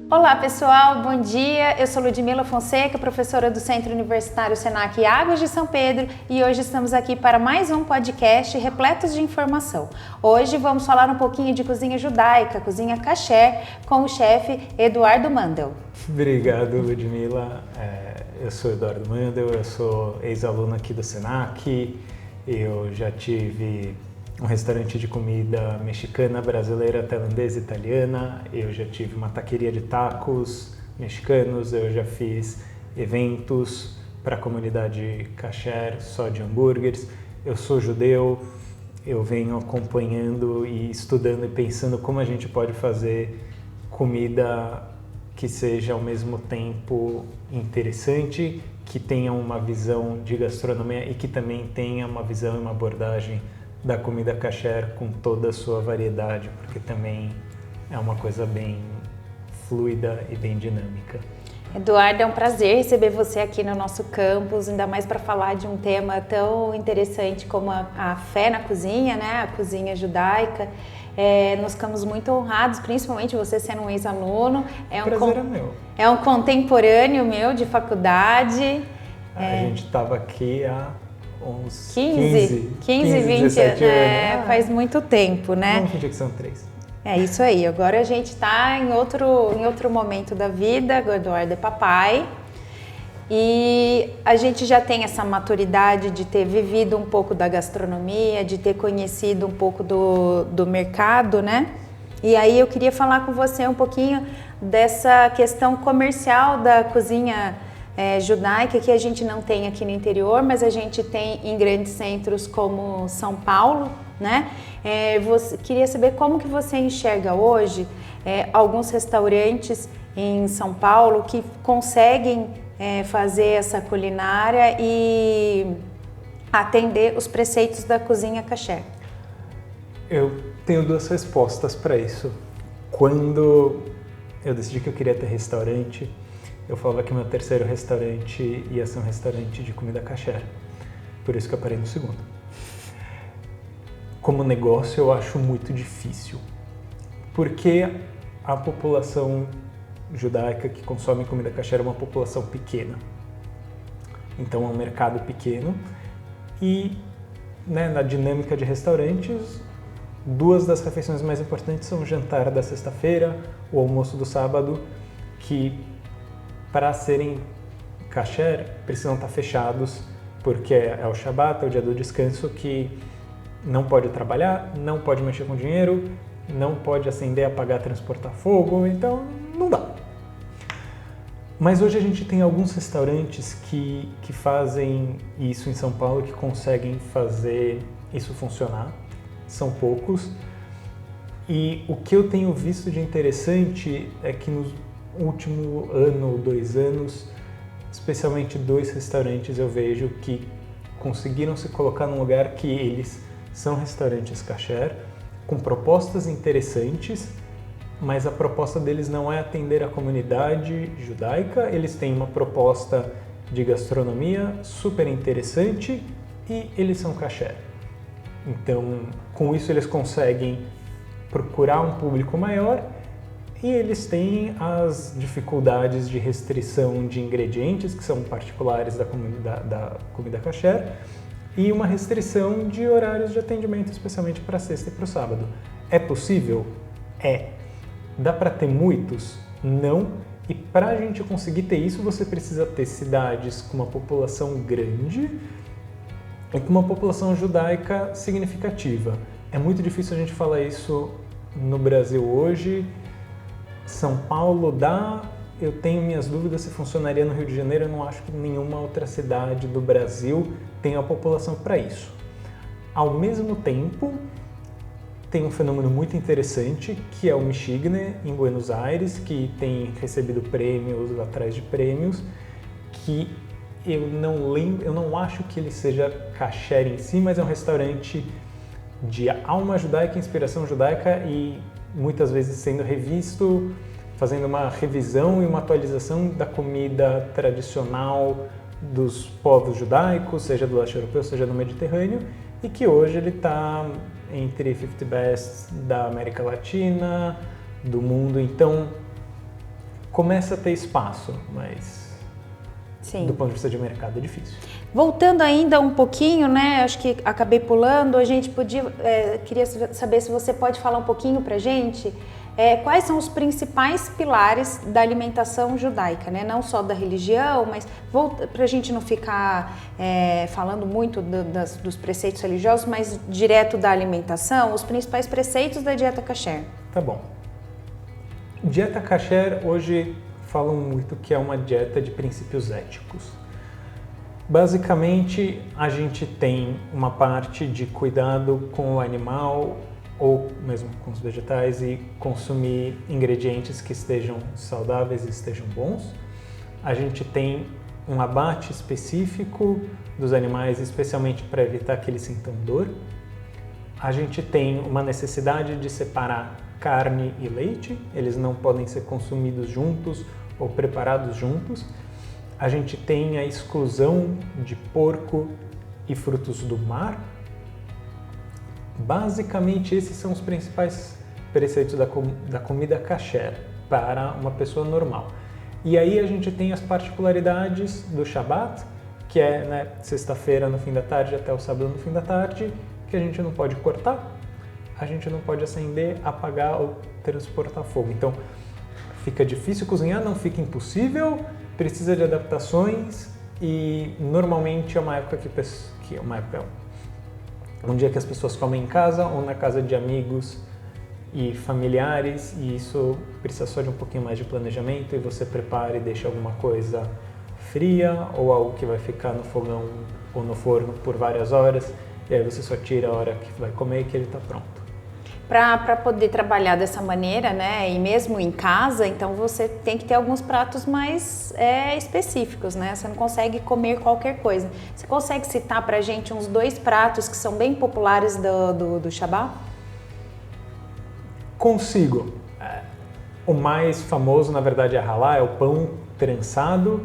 Olá pessoal, bom dia. Eu sou Ludmila Fonseca, professora do Centro Universitário Senac Águas de São Pedro, e hoje estamos aqui para mais um podcast repleto de informação. Hoje vamos falar um pouquinho de cozinha judaica, cozinha kasher, com o chefe Eduardo Mandel. Obrigado, Ludmila. Eu sou Eduardo Mandel, eu sou ex-aluno aqui do Senac. Eu já tive um restaurante de comida mexicana, brasileira, tailandesa, italiana. Eu já tive uma taqueria de tacos mexicanos. Eu já fiz eventos para a comunidade kasher, só de hambúrgueres. Eu sou judeu. Eu venho acompanhando e estudando e pensando como a gente pode fazer comida que seja ao mesmo tempo interessante, que tenha uma visão de gastronomia e que também tenha uma visão e uma abordagem da comida kasher com toda a sua variedade, porque também é uma coisa bem fluida e bem dinâmica. Eduardo, é um prazer receber você aqui no nosso campus, ainda mais para falar de um tema tão interessante como a fé na cozinha, né? A cozinha judaica. Nós ficamos muito honrados, principalmente você sendo um ex-aluno. Prazer é meu. É um contemporâneo meu de faculdade. A gente estava aqui há uns 15, 20 anos. Faz muito tempo, né? Vamos fingir que são 3. É isso aí, agora a gente está em outro momento da vida, o Eduardo é papai e a gente já tem essa maturidade de ter vivido um pouco da gastronomia, de ter conhecido um pouco do mercado, né? E aí eu queria falar com você um pouquinho dessa questão comercial da cozinha judaica, que a gente não tem aqui no interior, mas a gente tem em grandes centros como São Paulo, né? Queria saber como que você enxerga hoje alguns restaurantes em São Paulo que conseguem fazer essa culinária e atender os preceitos da cozinha kasher. Eu tenho 2 respostas para isso. Quando eu decidi que eu queria ter restaurante, eu falava que meu terceiro restaurante ia ser um restaurante de comida kasher. Por isso que eu parei no segundo. Como negócio, eu acho muito difícil. Porque a população judaica que consome comida kasher é uma população pequena. Então é um mercado pequeno. E na dinâmica de restaurantes, 2 das refeições mais importantes são o jantar da sexta-feira, o almoço do sábado, que para serem kasher precisam estar fechados, porque é o Shabat, é o dia do descanso, que não pode trabalhar, não pode mexer com dinheiro, não pode acender, apagar, transportar fogo, então não dá. Mas hoje a gente tem alguns restaurantes que fazem isso em São Paulo, que conseguem fazer isso funcionar, são poucos. E o que eu tenho visto de interessante é que no último ano ou 2 anos, especialmente 2 restaurantes eu vejo que conseguiram se colocar num lugar que eles são restaurantes kasher, com propostas interessantes, mas a proposta deles não é atender a comunidade judaica, eles têm uma proposta de gastronomia super interessante e eles são kasher. Então, com isso eles conseguem procurar um público maior e eles têm as dificuldades de restrição de ingredientes, que são particulares da comida kasher, e uma restrição de horários de atendimento, especialmente para a sexta e para o sábado. É possível? É. Dá para ter muitos? Não. E para a gente conseguir ter isso, você precisa ter cidades com uma população grande e com uma população judaica significativa. É muito difícil a gente falar isso no Brasil hoje. São Paulo dá, eu tenho minhas dúvidas se funcionaria no Rio de Janeiro, eu não acho que nenhuma outra cidade do Brasil tenha a população para isso. Ao mesmo tempo, tem um fenômeno muito interessante, que é o Michigan, em Buenos Aires, que tem recebido prêmios atrás de prêmios, que eu não acho que ele seja kasher em si, mas é um restaurante de alma judaica, inspiração judaica e muitas vezes sendo revisto, fazendo uma revisão e uma atualização da comida tradicional dos povos judaicos, seja do leste europeu, seja do Mediterrâneo, e que hoje ele está entre 50 Best da América Latina, do mundo, então começa a ter espaço, mas Sim. Do ponto de vista de mercado é difícil. Voltando ainda um pouquinho, né? Acho que acabei pulando. A gente queria saber se você pode falar um pouquinho para a gente quais são os principais pilares da alimentação judaica, né? Não só da religião, mas para a gente não ficar falando muito dos preceitos religiosos, mas direto da alimentação, os principais preceitos da dieta kasher. Tá bom. Dieta kasher hoje falam muito que é uma dieta de princípios éticos. Basicamente, a gente tem uma parte de cuidado com o animal ou mesmo com os vegetais e consumir ingredientes que estejam saudáveis e estejam bons. A gente tem um abate específico dos animais, especialmente para evitar que eles sintam dor. A gente tem uma necessidade de separar carne e leite, eles não podem ser consumidos juntos ou preparados juntos. A gente tem a exclusão de porco e frutos do mar. Basicamente, esses são os principais preceitos da comida kasher para uma pessoa normal. E aí a gente tem as particularidades do Shabat, que é sexta-feira no fim da tarde até o sábado no fim da tarde, que a gente não pode cortar, a gente não pode acender, apagar ou transportar fogo. Então, fica difícil cozinhar, não fica impossível, precisa de adaptações e normalmente é uma época um dia que as pessoas comem em casa ou na casa de amigos e familiares, e isso precisa só de um pouquinho mais de planejamento e você prepara e deixa alguma coisa fria ou algo que vai ficar no fogão ou no forno por várias horas e aí você só tira a hora que vai comer e que ele está pronto. Para poder trabalhar dessa maneira, né, e mesmo em casa, então você tem que ter alguns pratos mais específicos, né? Você não consegue comer qualquer coisa. Você consegue citar para a gente uns 2 pratos que são bem populares do Shabat? Consigo. O mais famoso, na verdade, é halá, é o pão trançado,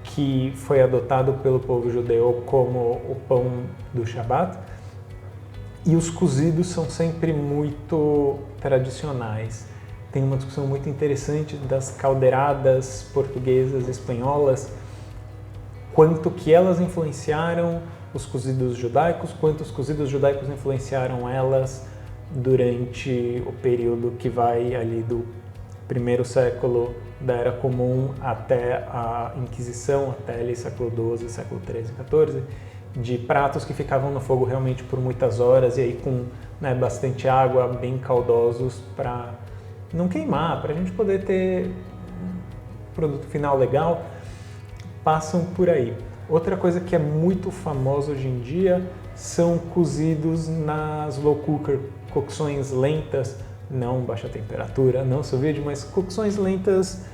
que foi adotado pelo povo judeu como o pão do Shabat. E os cozidos são sempre muito tradicionais. Tem uma discussão muito interessante das caldeiradas portuguesas e espanholas, quanto que elas influenciaram os cozidos judaicos, quanto os cozidos judaicos influenciaram elas durante o período que vai ali do primeiro século da Era Comum até a Inquisição, até ali século XII, século XIII e XIV, de pratos que ficavam no fogo realmente por muitas horas e aí com bastante água, bem caldosos para não queimar, para a gente poder ter um produto final legal, passam por aí. Outra coisa que é muito famosa hoje em dia são cozidos nas slow cooker, cocções lentas, não baixa temperatura, não sous vide, mas cocções lentas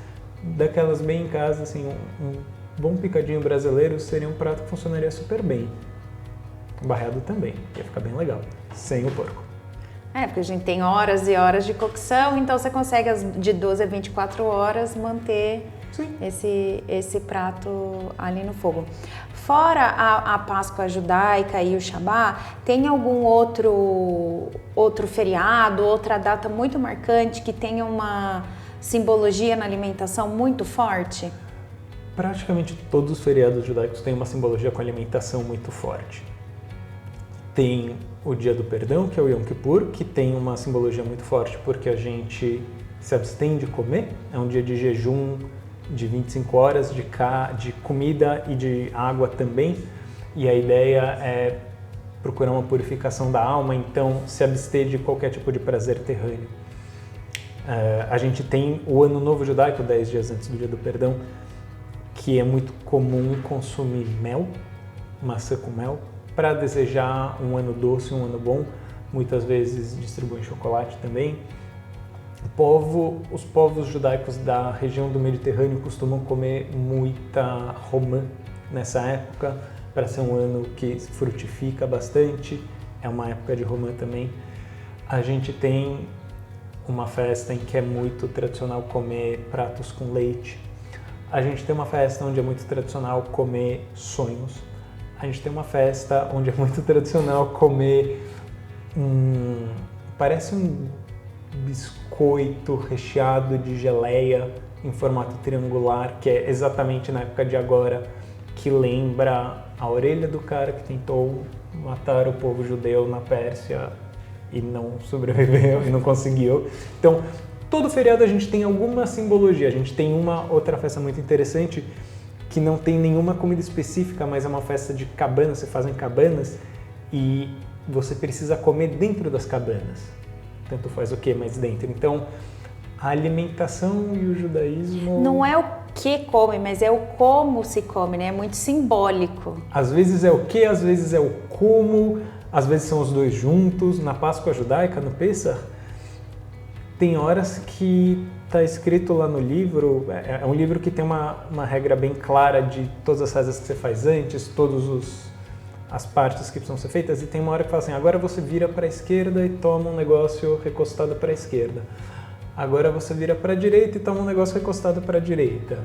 daquelas bem em casa, assim, um bom picadinho brasileiro seria um prato que funcionaria super bem. Barreado também, ia ficar bem legal, sem o porco. Porque a gente tem horas e horas de cocção, então você consegue de 12 a 24 horas manter esse prato ali no fogo. Fora a Páscoa judaica e o Shabat, tem algum outro feriado, outra data muito marcante que tenha uma simbologia na alimentação muito forte? Praticamente todos os feriados judaicos têm uma simbologia com alimentação muito forte. Tem o Dia do Perdão, que é o Yom Kippur, que tem uma simbologia muito forte porque a gente se abstém de comer, é um dia de jejum de 25 horas de comida e de água também, e a ideia é procurar uma purificação da alma, então se abster de qualquer tipo de prazer terrâneo. A gente tem o Ano Novo Judaico, 10 dias antes do Dia do Perdão, que é muito comum consumir mel, maçã com mel, para desejar um ano doce, um ano bom. Muitas vezes distribuem chocolate também. Os povos judaicos da região do Mediterrâneo costumam comer muita romã nessa época, para ser um ano que frutifica bastante. É uma época de romã também. A gente tem uma festa em que é muito tradicional comer pratos com leite. A gente tem uma festa onde é muito tradicional comer sonhos. a gente tem uma festa onde é muito tradicional comer parece um biscoito recheado de geleia em formato triangular, que é exatamente na época de agora, que lembra a orelha do cara que tentou matar o povo judeu na Pérsia e não sobreviveu e não conseguiu. Então, todo feriado a gente tem alguma simbologia. A gente tem uma outra festa muito interessante que não tem nenhuma comida específica, mas é uma festa de cabanas, você faz em cabanas e você precisa comer dentro das cabanas. Tanto faz o que, mas dentro. Então, a alimentação e o judaísmo... Não é o que come, mas é o como se come, né? É muito simbólico. Às vezes é o que, às vezes é o como, às vezes são os dois juntos. Na Páscoa judaica, no Pessach, tem horas que está escrito lá no livro, é um livro que tem uma regra bem clara de todas as rezas que você faz antes, as partes que precisam ser feitas, e tem uma hora que fala assim, agora você vira para a esquerda e toma um negócio recostado para a esquerda. Agora você vira para a direita e toma um negócio recostado para a direita.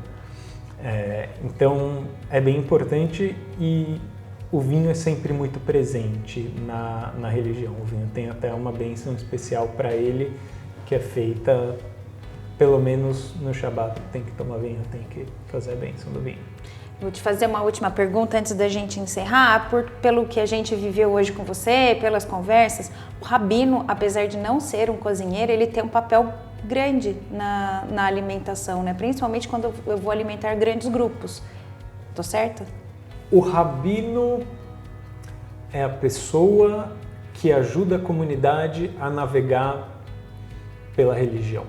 Então, é bem importante e o vinho é sempre muito presente na religião. O vinho tem até uma bênção especial para ele, que é feita, pelo menos no Shabat, tem que tomar vinho, tem que fazer a bênção do vinho. Vou te fazer uma última pergunta antes da gente encerrar. Pelo que a gente viveu hoje com você, pelas conversas, o rabino, apesar de não ser um cozinheiro, ele tem um papel grande na alimentação, né? Principalmente quando eu vou alimentar grandes grupos. Tô certa? O rabino é a pessoa que ajuda a comunidade a navegar pela religião.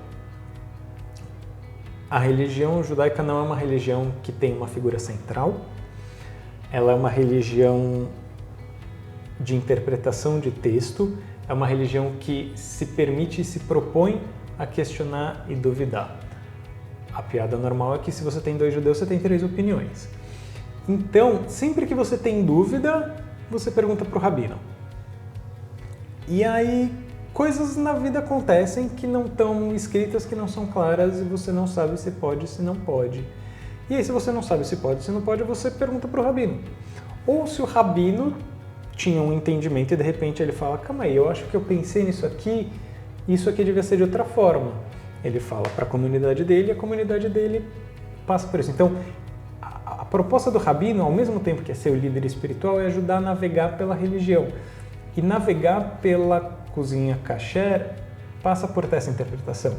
A religião judaica não é uma religião que tem uma figura central, ela é uma religião de interpretação de texto, é uma religião que se permite e se propõe a questionar e duvidar. A piada normal é que se você tem 2 judeus, você tem 3 opiniões. Então, sempre que você tem dúvida, você pergunta para o rabino. E aí, coisas na vida acontecem que não estão escritas, que não são claras e você não sabe se pode, se não pode. E aí, se você não sabe se pode, se não pode, você pergunta para o rabino. Ou se o rabino tinha um entendimento e de repente ele fala, calma aí, eu acho que eu pensei nisso aqui, isso aqui devia ser de outra forma. Ele fala para a comunidade dele e a comunidade dele passa por isso. Então, a proposta do rabino, ao mesmo tempo que é ser o líder espiritual, é ajudar a navegar pela religião. E navegar pela cozinha kasher passa por ter essa interpretação.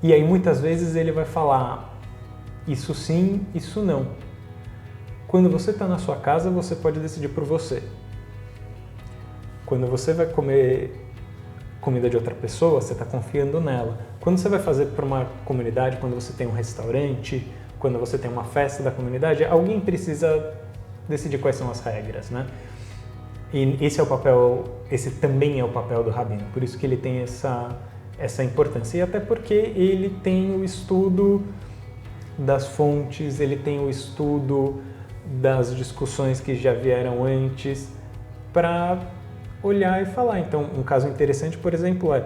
E aí muitas vezes ele vai falar isso sim, isso não. Quando você está na sua casa, você pode decidir por você. Quando você vai comer comida de outra pessoa, você está confiando nela. Quando você vai fazer para uma comunidade, quando você tem um restaurante, quando você tem uma festa da comunidade, alguém precisa decidir quais são as regras, né? E esse também é o papel do rabino, por isso que ele tem essa importância. E até porque ele tem o estudo das fontes, ele tem o estudo das discussões que já vieram antes, para olhar e falar. Então, um caso interessante, por exemplo, é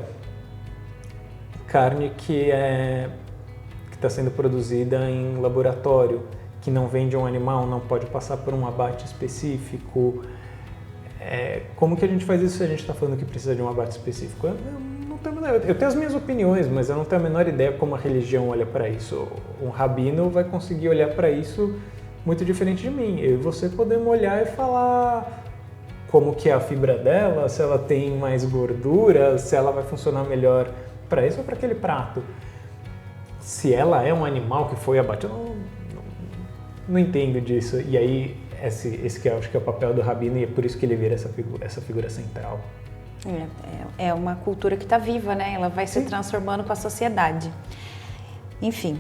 carne que está sendo produzida em laboratório, que não vem de um animal, não pode passar por um abate específico. Como que a gente faz isso se a gente está falando que precisa de um abate específico? Eu tenho as minhas opiniões, mas eu não tenho a menor ideia como a religião olha para isso. Um rabino vai conseguir olhar para isso muito diferente de mim. Eu e você podemos olhar e falar como que é a fibra dela, se ela tem mais gordura, se ela vai funcionar melhor para isso ou para aquele prato. Se ela é um animal que foi abatido, eu não entendo disso. E aí, esse que eu acho que é o papel do rabino, e é por isso que ele vira essa figura central. É uma cultura que está viva, né? Ela vai se transformando com a sociedade. Enfim,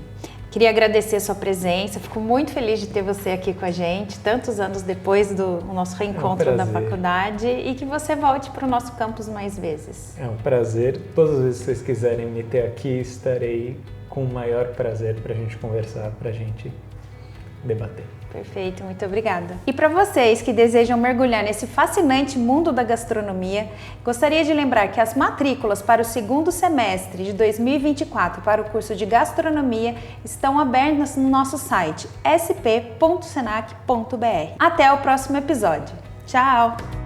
queria agradecer a sua presença, fico muito feliz de ter você aqui com a gente, tantos anos depois do nosso reencontro da faculdade, e que você volte para o nosso campus mais vezes. É um prazer. Todas as vezes que vocês quiserem me ter aqui, estarei com o maior prazer para a gente conversar, para a gente debater. Perfeito, muito obrigada. E para vocês que desejam mergulhar nesse fascinante mundo da gastronomia, gostaria de lembrar que as matrículas para o segundo semestre de 2024 para o curso de gastronomia estão abertas no nosso site sp.senac.br. Até o próximo episódio! Tchau!